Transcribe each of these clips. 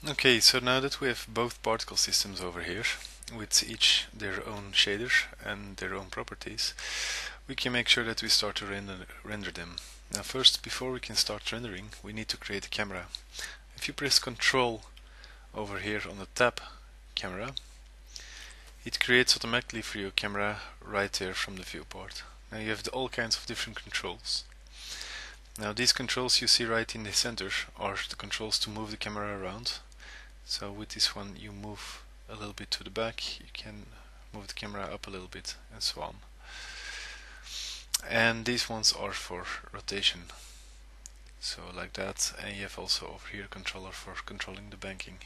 Okay, so now that we have both particle systems over here, with each their own shader and their own properties, we can make sure that we start to render them. Now first, before we can start rendering, we need to create a camera. If you press Ctrl over here on the tab camera, it creates automatically for you a camera right there from the viewport. Now you have all kinds of different controls. Now these controls you see right in the center are the controls to move the camera around. So with this one you move a little bit to the back, you can move the camera up a little bit and so on. And these ones are for rotation. So like that, and you have also over here a controller for controlling the banking.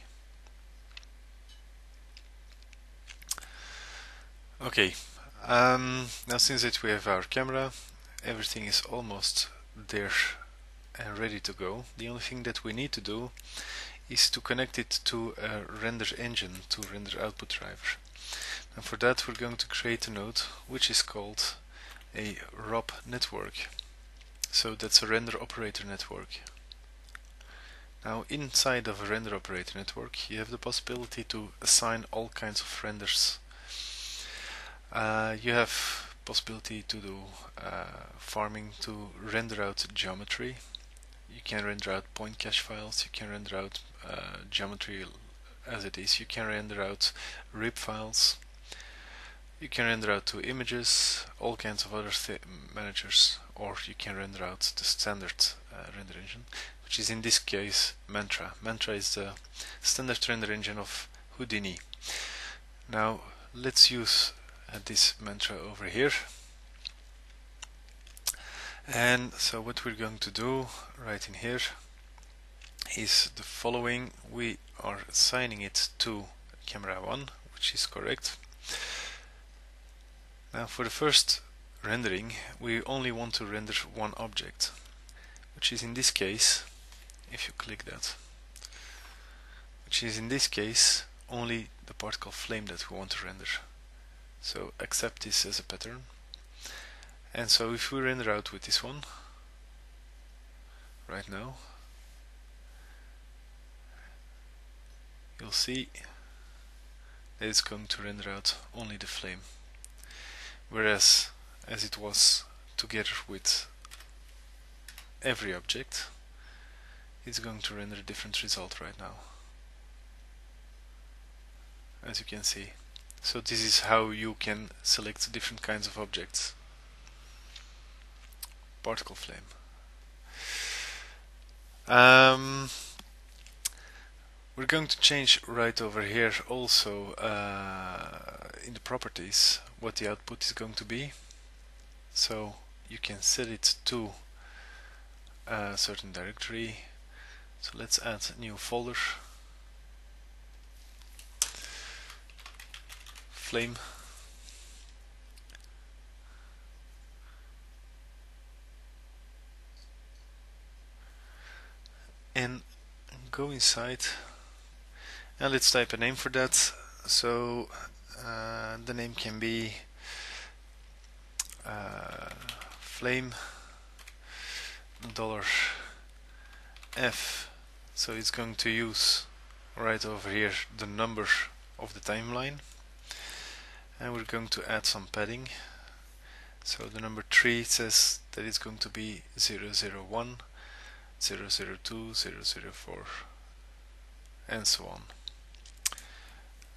Okay, now since that we have our camera, everything is almost there and ready to go. The only thing that we need to do is to connect it to a render engine, to render output driver. And for that we're going to create a node which is called a ROP network. So that's a render operator network. Now inside of a render operator network you have the possibility to assign all kinds of renders. You have possibility to do farming to render out geometry. You can render out point cache files, you can render out geometry as it is, you can render out RIB files, you can render out to images, all kinds of other managers, or you can render out the standard render engine, which is in this case Mantra. Mantra is the standard render engine of Houdini. Now let's use this Mantra over here. And so what we're going to do right in here is the following. We are assigning it to camera 1, which is correct. Now for the first rendering we only want to render one object, which is in this case, if you click that, which is in this case only the particle flame that we want to render. So accept this as a pattern. And so if we render out with this one right now, you'll see that it's going to render out only the flame, whereas as it was together with every object, it's going to render a different result right now, as you can see. So this is how you can select different kinds of objects. Particle flame. We're going to change right over here also in the properties what the output is going to be. So you can set it to a certain directory. So let's add a new folder, flame. And go inside and let's type a name for that. So the name can be flame $F. So it's going to use right over here the number of the timeline, and we're going to add some padding. So the number 3 says that it's going to be 001, 002, 004, and so on.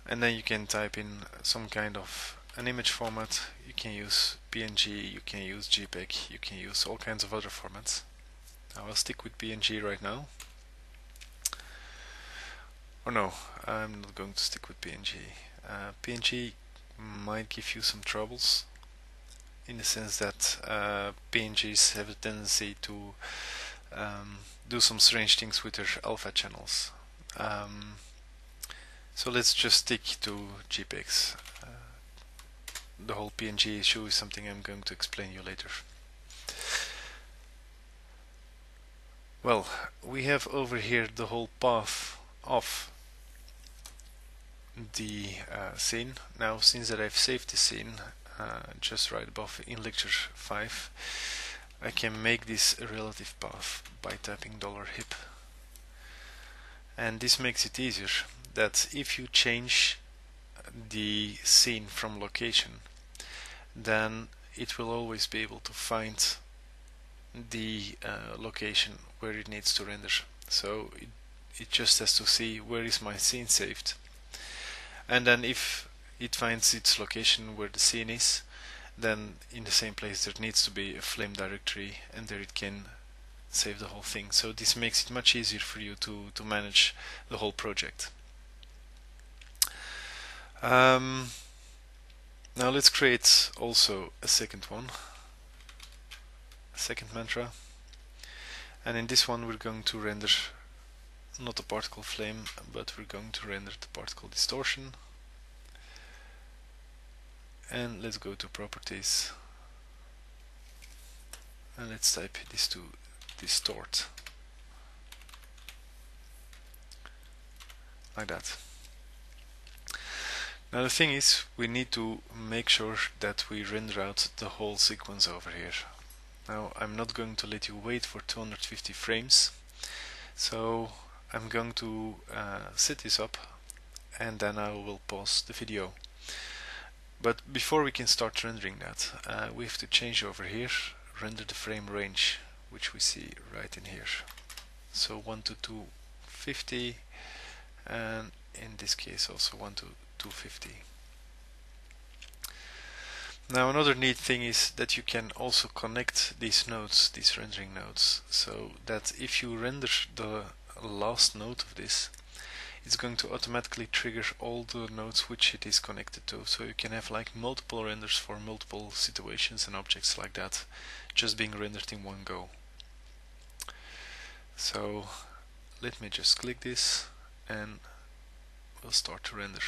And then you can type in some kind of an image format. You can use PNG, you can use JPEG, you can use all kinds of other formats. Now I'll stick with PNG right now. Or no, I'm not going to stick with PNG. PNG might give you some troubles, in the sense that PNGs have a tendency to do some strange things with their alpha channels. So let's just stick to JPEGs. The whole PNG issue is something I'm going to explain you later. Well, we have over here the whole path of the scene. Now, since that I've saved the scene just right above in lecture 5, I can make this a relative path by tapping $hip. and this makes it easier that if you change the scene from location, then it will always be able to find the location where it needs to render. So it just has to see where is my scene saved, and then if it finds its location where the scene is, then in the same place there needs to be a flame directory, and there it can save the whole thing. So this makes it much easier for you to manage the whole project. Now let's create also a second one, a second mantra, and in this one we're going to render not the particle flame, but we're going to render the particle distortion. And let's go to properties, and let's type this to distort, like that. Now the thing is, we need to make sure that we render out the whole sequence over here. Now I'm not going to let you wait for 250 frames, so I'm going to set this up, and then I will pause the video. But before we can start rendering that, we have to change over here, render the frame range, which we see right in here. So 1 to 250, and in this case also 1 to 250. Now another neat thing is that you can also connect these nodes, these rendering nodes, so that if you render the last node of this, it's going to automatically trigger all the nodes which it is connected to. So you can have like multiple renders for multiple situations and objects like that, just being rendered in one go. So let me just click this and we'll start to render.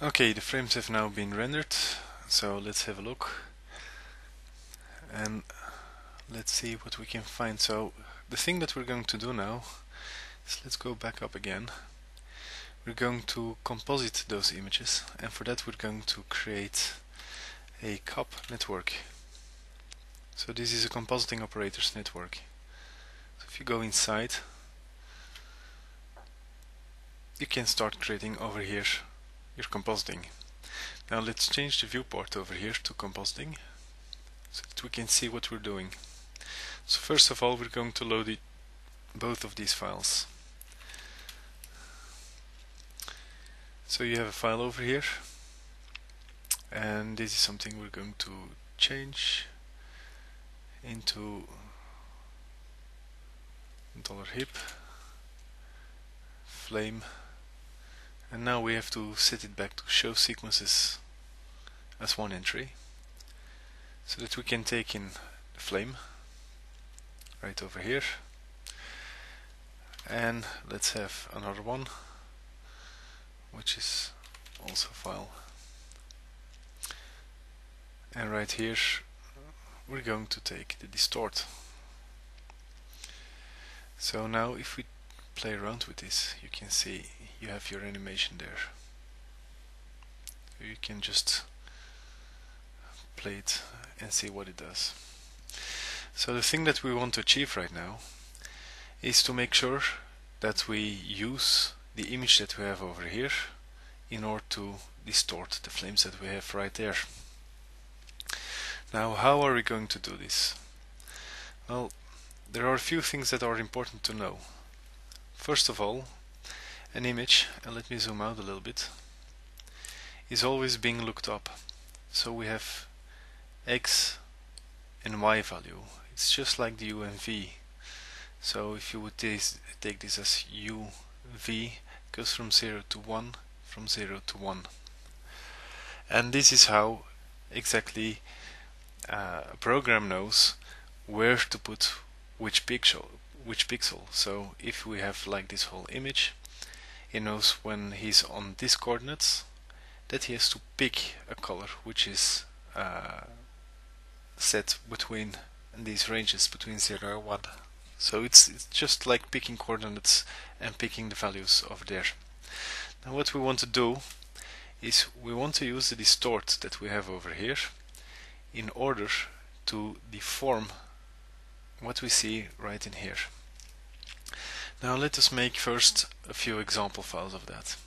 Okay, the frames have now been rendered, so let's have a look and let's see what we can find. So the thing that we're going to do now is, let's go back up again. We're going to composite those images, and for that we're going to create a COP network. So this is a compositing operators network. So if you go inside, you can start creating over here your compositing. Now let's change the viewport over here to compositing, so that we can see what we're doing. So first of all, we're going to load both of these files. So you have a file over here, and this is something we're going to change into $hip flame, and now we have to set it back to show sequences as one entry, so that we can take in the flame right over here, and let's have another one which is also file, and right here we're going to take the distort. So now if we play around with this, you can see you have your animation there. You can just play it and see what it does. So the thing that we want to achieve right now is to make sure that we use the image that we have over here in order to distort the flames that we have right there. Now, how are we going to do this? Well, there are a few things that are important to know. First of all, an image, and let me zoom out a little bit, is always being looked up. So we have X and Y value. It's just like the U and V. So if you would take this as U, V, goes from 0 to 1, from 0 to 1. And this is how exactly a program knows where to put which pixel. So if we have like this whole image, it knows when he's on these coordinates that he has to pick a color which is set between these ranges between 0 and 1. So it's just like picking coordinates and picking the values over there. Now what we want to do is we want to use the distort that we have over here in order to deform what we see right in here. Now let us make first a few example files of that.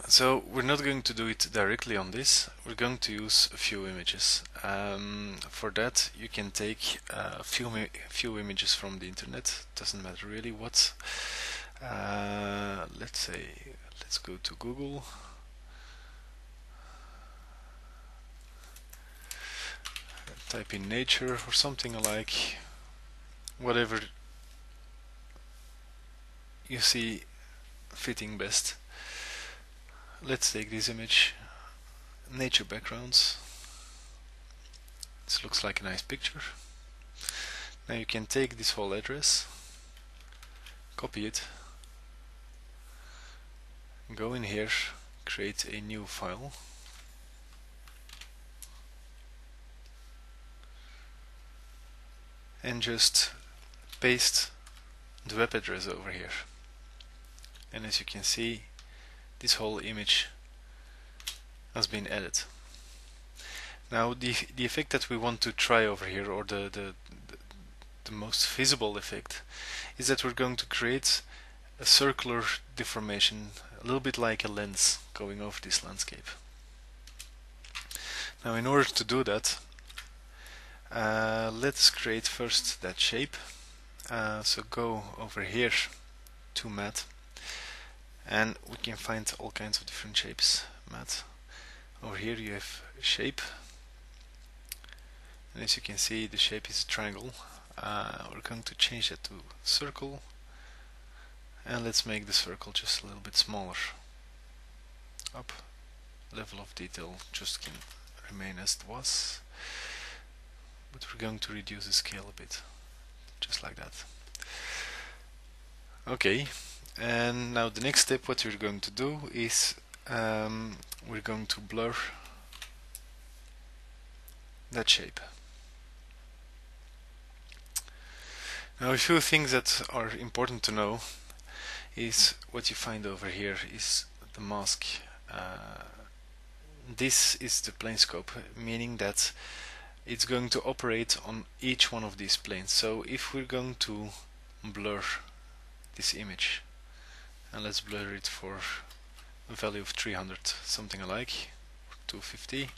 So we're not going to do it directly on this, we're going to use a few images. For that you can take a few images from the internet, doesn't matter really what. Let's go to Google. Type in nature or something like, whatever you see fitting best. Let's take this image, nature backgrounds. This looks like a nice picture. Now you can take this whole address, copy it, go in here, create a new file, and just paste the web address over here. And as you can see, this whole image has been added. Now the effect that we want to try over here, or the most visible effect, is that we're going to create a circular deformation, a little bit like a lens going over this landscape. Now in order to do that, let's create first that shape. So go over here to matte, and we can find all kinds of different shapes. Matte. Over here you have shape, and as you can see the shape is a triangle. We're going to change that to circle, and let's make the circle just a little bit smaller. Up. Level of detail just can remain as it was, but we're going to reduce the scale a bit, just like that. Okay, and now the next step, what we're going to do is we're going to blur that shape. Now a few things that are important to know is what you find over here is the mask. This is the plane scope, meaning that it's going to operate on each one of these planes. So if we're going to blur this image, and let's blur it for a value of 300, something alike, 250.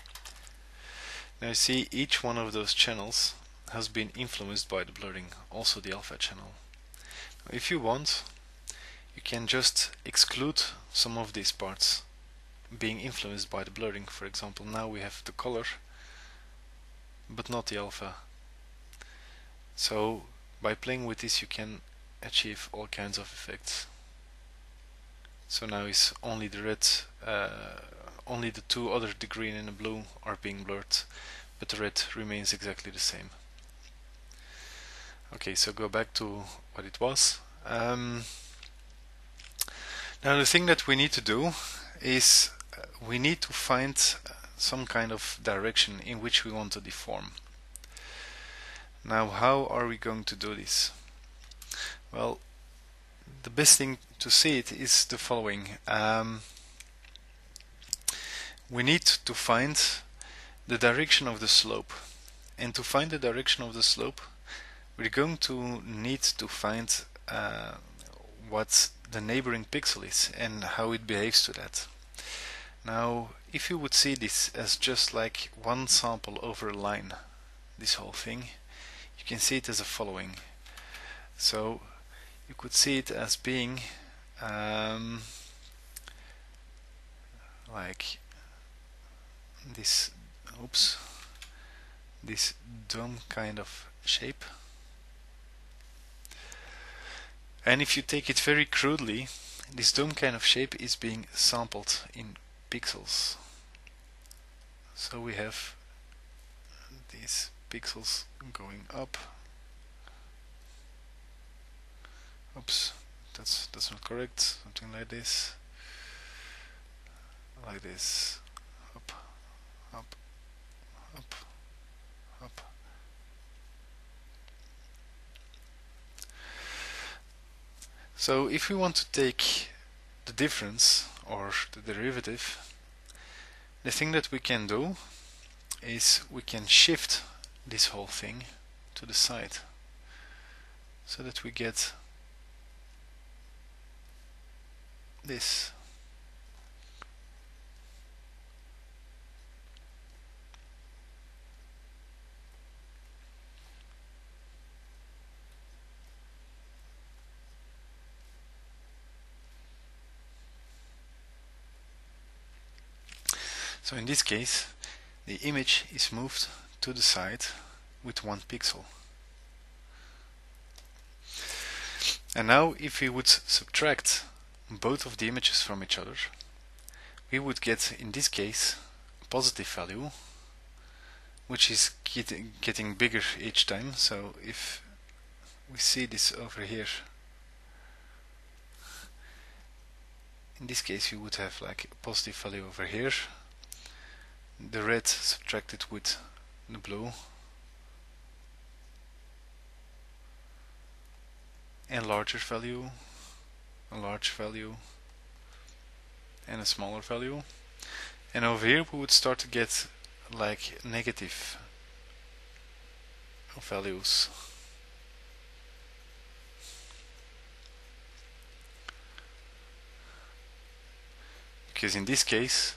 Now you see each one of those channels has been influenced by the blurring, also the alpha channel. Now, if you want, you can just exclude some of these parts being influenced by the blurring. For example, now we have the color but not the alpha. So by playing with this you can achieve all kinds of effects. So now it's only the red, only the two other, the green and the blue, are being blurred, but the red remains exactly the same. Okay, so go back to what it was. Now the thing that we need to do is we need to find some kind of direction in which we want to deform. Now how are we going to do this? Well, the best thing to see it is the following. We need to find the direction of the slope, and to find the direction of the slope we're going to need to find what the neighboring pixel is and how it behaves to that. Now if you would see this as just like one sample over a line, this whole thing, you can see it as the following. So you could see it as being like this, this dome kind of shape. And if you take it very crudely, this dome kind of shape is being sampled in pixels. So we have these pixels going up. Oops, that's not correct. Something like this. Like this. Up, up, up, up. So if we want to take the difference or the derivative, the thing that we can do is we can shift this whole thing to the side so that we get this. So in this case, the image is moved to the side with 1 pixel. And now if we would subtract both of the images from each other, we would get, in this case, a positive value, which is getting bigger each time. So if we see this over here, in this case we would have like a positive value over here, the red subtracted with the blue, and larger value, a large value, and a smaller value. And over here we would start to get like negative values. Because in this case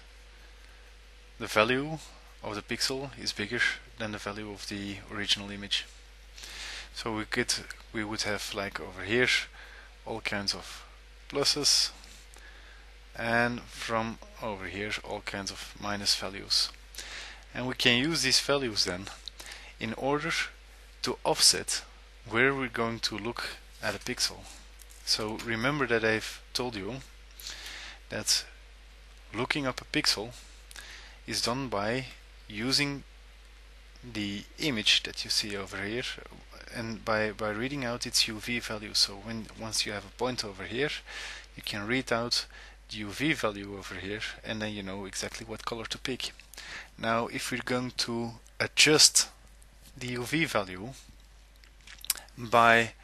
the value of the pixel is bigger than the value of the original image. So we would have like over here all kinds of pluses, and from over here all kinds of minus values. And we can use these values then in order to offset where we're going to look at a pixel. So remember that I've told you that looking up a pixel is done by using the image that you see over here and by reading out its UV value. So once you have a point over here, you can read out the UV value over here, and then you know exactly what color to pick. Now if we're going to adjust the UV value by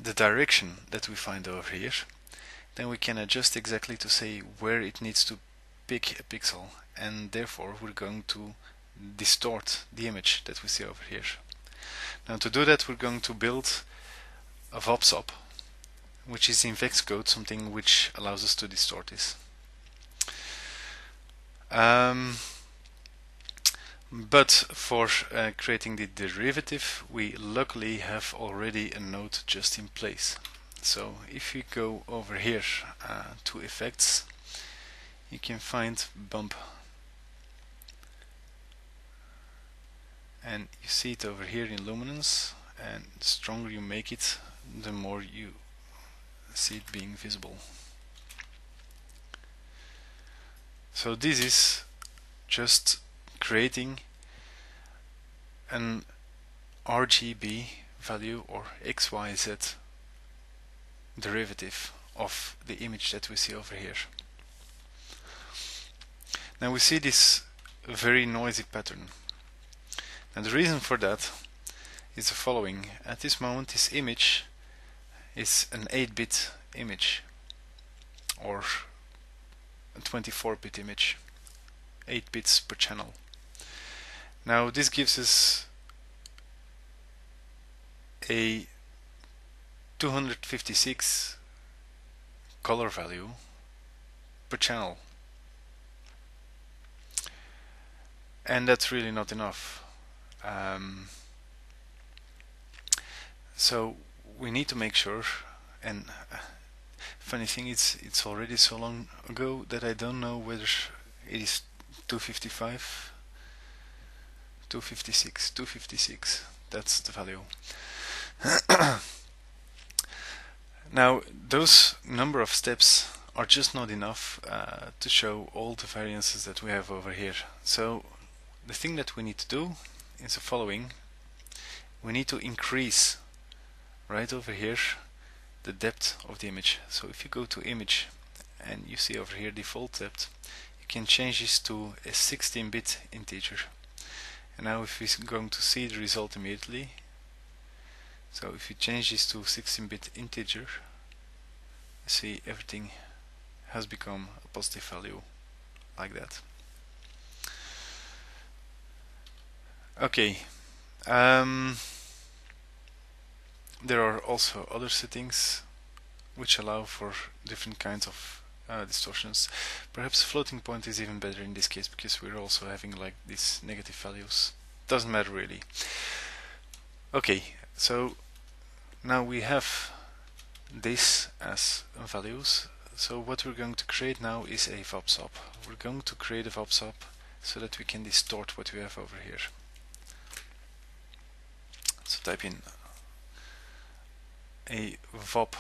the direction that we find over here, then we can adjust exactly to say where it needs to pick a pixel, and therefore we're going to distort the image that we see over here. Now to do that we're going to build a VOPSOP, which is in VEX code something which allows us to distort this. But for creating the derivative, we luckily have already a node just in place. So if you go over here to effects, you can find bump, and you see it over here in luminance, and the stronger you make it, the more you see it being visible. So this is just creating an RGB value or XYZ derivative of the image that we see over here. Now we see this very noisy pattern. And the reason for that is the following. At this moment this image is an 8-bit image, or a 24-bit image, 8 bits per channel. Now this gives us a 256 color value per channel, and that's really not enough. So we need to make sure, and funny thing is it's already so long ago that I don't know whether it is 255, 256, that's the value. Now those number of steps are just not enough to show all the variances that we have over here. So the thing that we need to do is the following. We need to increase right over here the depth of the image. So if you go to image and you see over here default depth, you can change this to a 16-bit integer. And now if we're going to see the result immediately, so if you change this to 16-bit integer, you see everything has become a positive value like that. Okay, there are also other settings which allow for different kinds of distortions. Perhaps floating point is even better in this case because we're also having like these negative values. Doesn't matter really. Okay, so now we have this as values. So what we're going to create now is a VOP-SOP. We're going to create a VOP-SOP so that we can distort what we have over here. So type in a VOP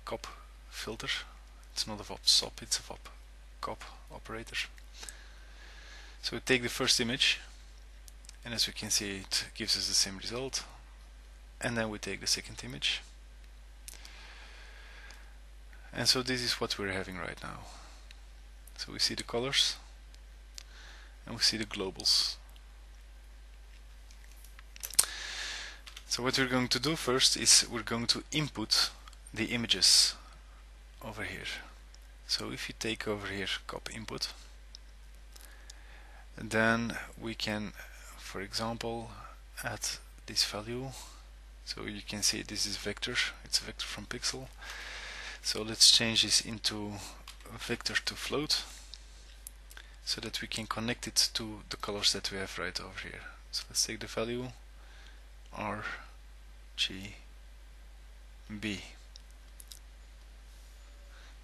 COP filter. It's not a VOP-SOP, it's a VOP COP operator. So we take the first image, and as we can see it gives us the same result, and then we take the second image, and so this is what we're having right now. So we see the colors and we see the globals. So what we're going to do first is we're going to input the images over here. So if you take over here cop input, then we can, for example, add this value. So you can see this is vector, it's a vector from pixel. So let's change this into vector to float so that we can connect it to the colors that we have right over here. So let's take the value RGB.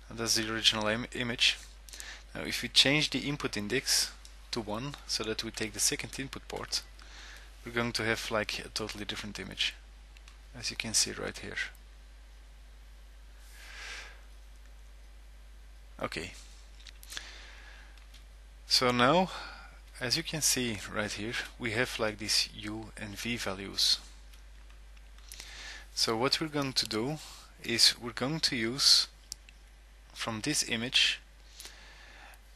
And that's the original image. Now if we change the input index to 1 so that we take the second input port, we're going to have like a totally different image, as you can see right here. Okay, so now as you can see right here, we have like these U and V values. So what we're going to do is we're going to use from this image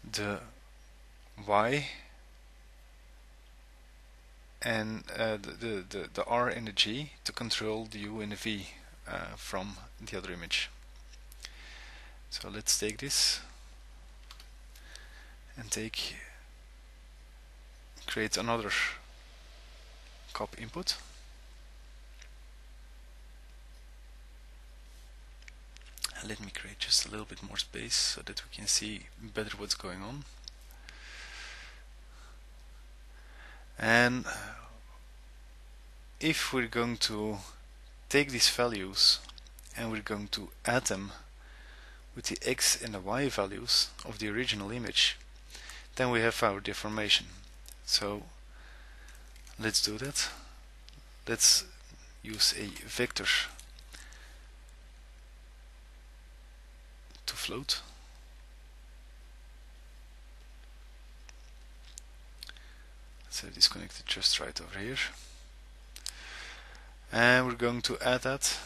the Y and the R and the G to control the U and the V from the other image. So let's take this and create another cop input. Let me create just a little bit more space so that we can see better what's going on. And if we're going to take these values and we're going to add them with the X and the Y values of the original image, then we have our deformation. So let's do that. Let's use a vector to float. Let's have this connected just right over here. And we're going to add that.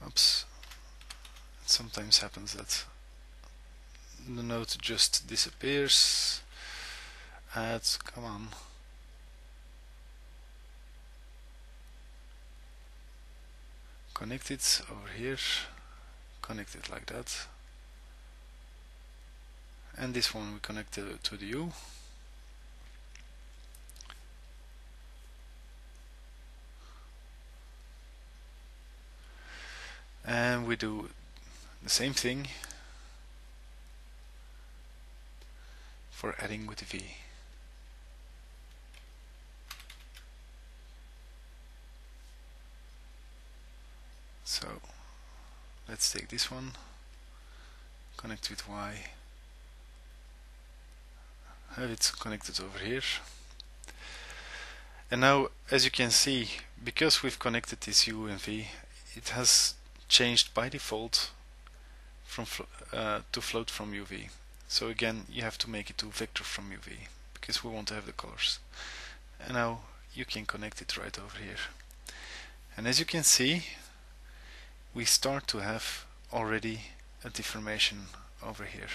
Oops. It sometimes happens that the node just disappears. Add, come on. Connect it over here. Connect it like that. And this one we connect to the U. And we do the same thing for adding with the V. So let's take this one, connect with Y, have it connected over here. And now, as you can see, because we've connected this U and V, it has changed by default from to float from UV. So again, you have to make it to vector from UV because we want to have the colors. And now you can connect it right over here. And as you can see, we start to have already a deformation over here.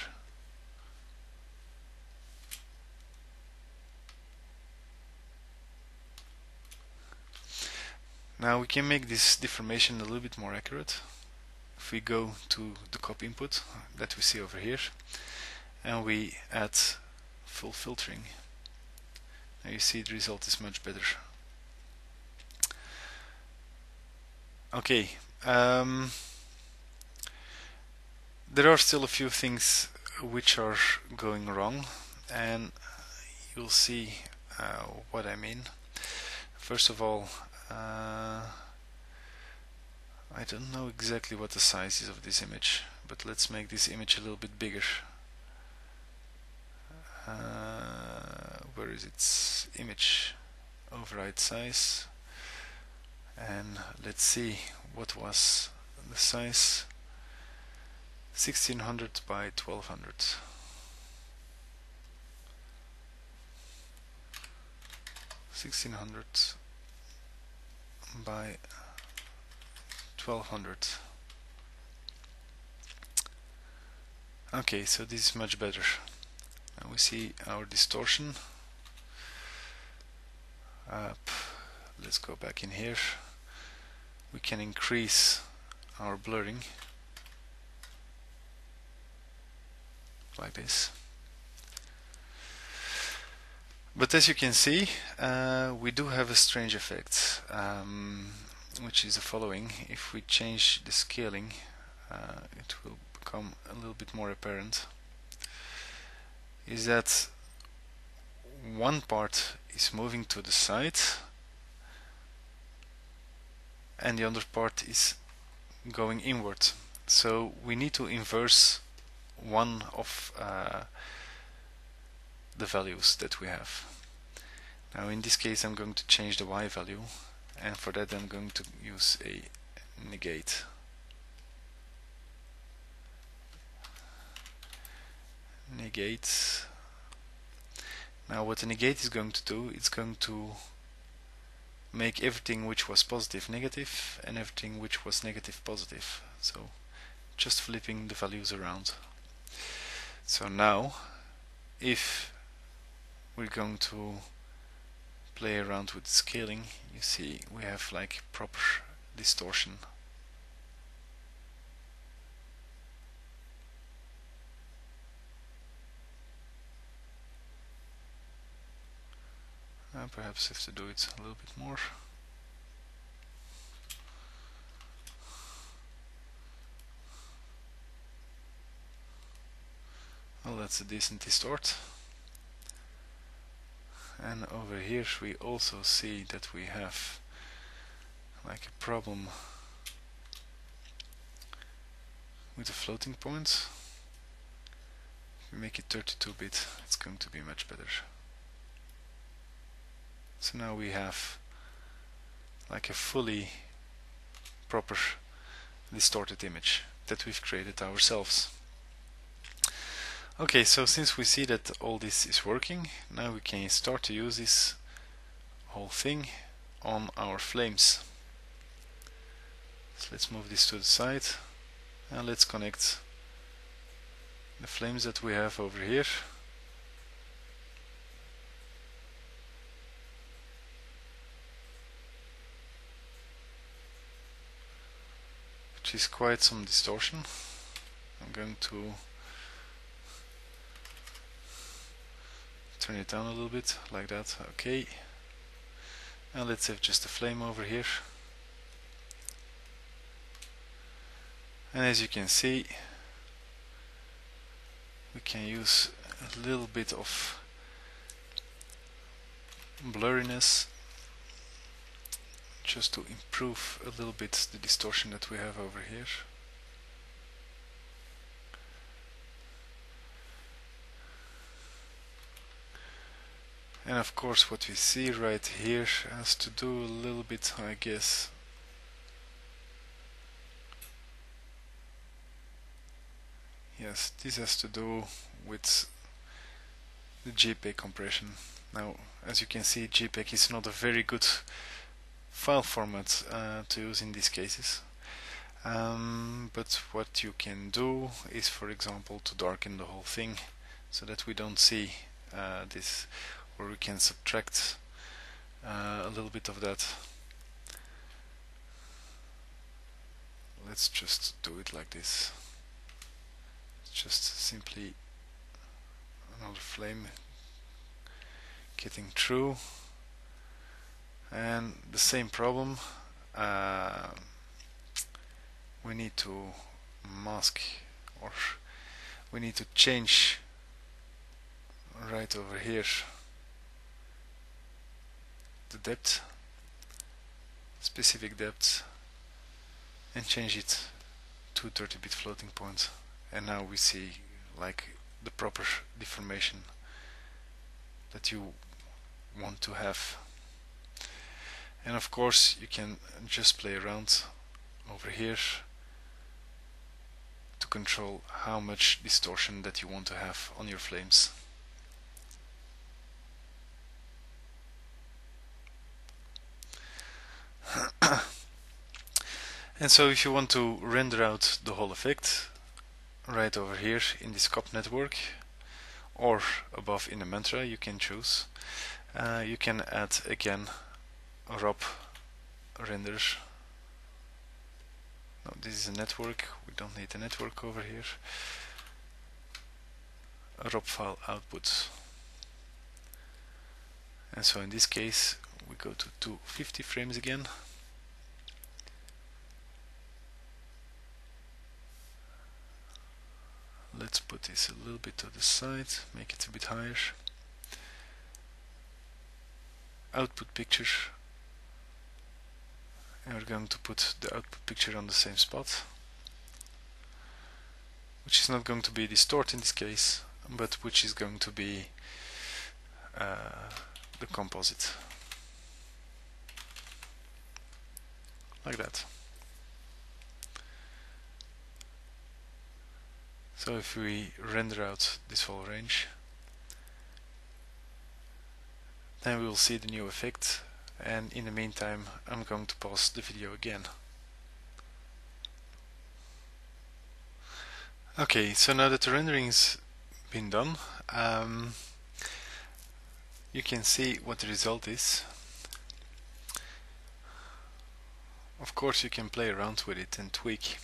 Now we can make this deformation a little bit more accurate. If we go to the copy input that we see over here, and we add full filtering. Now you see the result is much better. Okay, there are still a few things which are going wrong, and you'll see what I mean. First of all, I don't know exactly what the size is of this image, but let's make this image a little bit bigger. Where is its image? Override size, and let's see what was the size. 1600 by 1200. 1600 by 1200. Okay, so this is much better. Now we see our distortion. Let's go back in here. We can increase our blurring like this. But as you can see, we do have a strange effect, which is the following. If we change the scaling, it will become a little bit more apparent. Is that one part is moving to the side and the other part is going inward. So we need to inverse one of the values that we have. Now in this case I'm going to change the y value, and for that I'm going to use a negate. Negate. Now what the negate is going to do, it's going to make everything which was positive negative and everything which was negative positive. So just flipping the values around. So now if we're going to play around with scaling, you see we have like proper distortion. Perhaps have to do it a little bit more. Well, that's a decent distort. And over here we also see that we have like a problem with the floating point. If we make it 32-bit, it's going to be much better. So now we have like a fully proper distorted image that we've created ourselves. Okay, so since we see that all this is working, now we can start to use this whole thing on our flames. So let's move this to the side and let's connect the flames that we have over here. Which is quite some distortion. I'm going to turn it down a little bit, like that. Okay. And let's have just a flame over here. And as you can see, we can use a little bit of blurriness just to improve a little bit the distortion that we have over here. And of course what we see right here has to do a little bit, I guess, yes, this has to do with the JPEG compression. Now, as you can see, JPEG is not a very good file format to use in these cases. But what you can do is, for example, to darken the whole thing so that we don't see this, or we can subtract a little bit of that. Let's just do it like this. Just simply another flame getting through, and the same problem. We need to mask, or we need to change right over here the depth, specific depth, and change it to 30-bit floating point, and now we see like the proper deformation that you want to have. And of course you can just play around over here to control how much distortion that you want to have on your flames. And so if you want to render out the whole effect, right over here in this COP network or above in the mantra, you can choose. You can add again a ROP render. No, this is a network, we don't need a network over here. A ROP file output. And so in this case we go to 250 frames again. Let's put this a little bit to the side, make it a bit higher. Output picture. And we're going to put the output picture on the same spot, which is not going to be distort in this case, but which is going to be the composite. Like that. So if we render out this whole range, then we will see the new effect, and in the meantime I'm going to pause the video again. Okay, so now that the rendering's been done, you can see what the result is. Of course you can play around with it and tweak,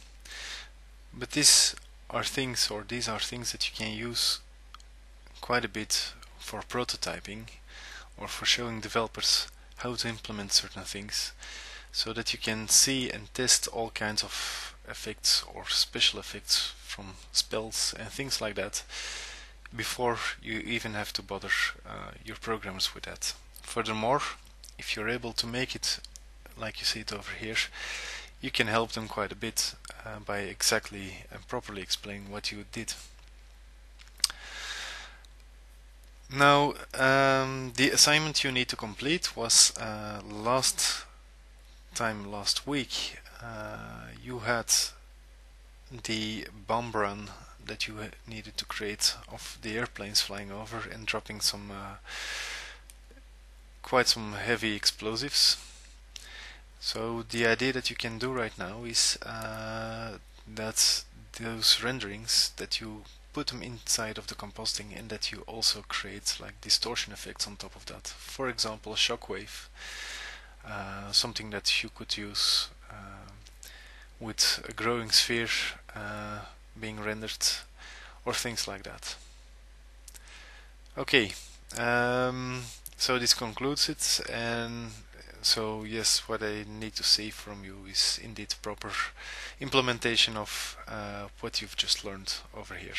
but these are things that you can use quite a bit for prototyping or for showing developers how to implement certain things, so that you can see and test all kinds of effects or special effects from spells and things like that before you even have to bother your programs with that. Furthermore, if you're able to make it like you see it over here, you can help them quite a bit by exactly and properly explaining what you did. Now, the assignment you need to complete was last week you had the bomb run that you needed to create of the airplanes flying over and dropping some quite some heavy explosives. So the idea that you can do right now is that those renderings, that you put them inside of the compositing, and that you also create like distortion effects on top of that. For example, a shockwave, something that you could use with a growing sphere being rendered, or things like that. Okay, so this concludes it, and so yes, what I need to see from you is indeed proper implementation of what you've just learned over here.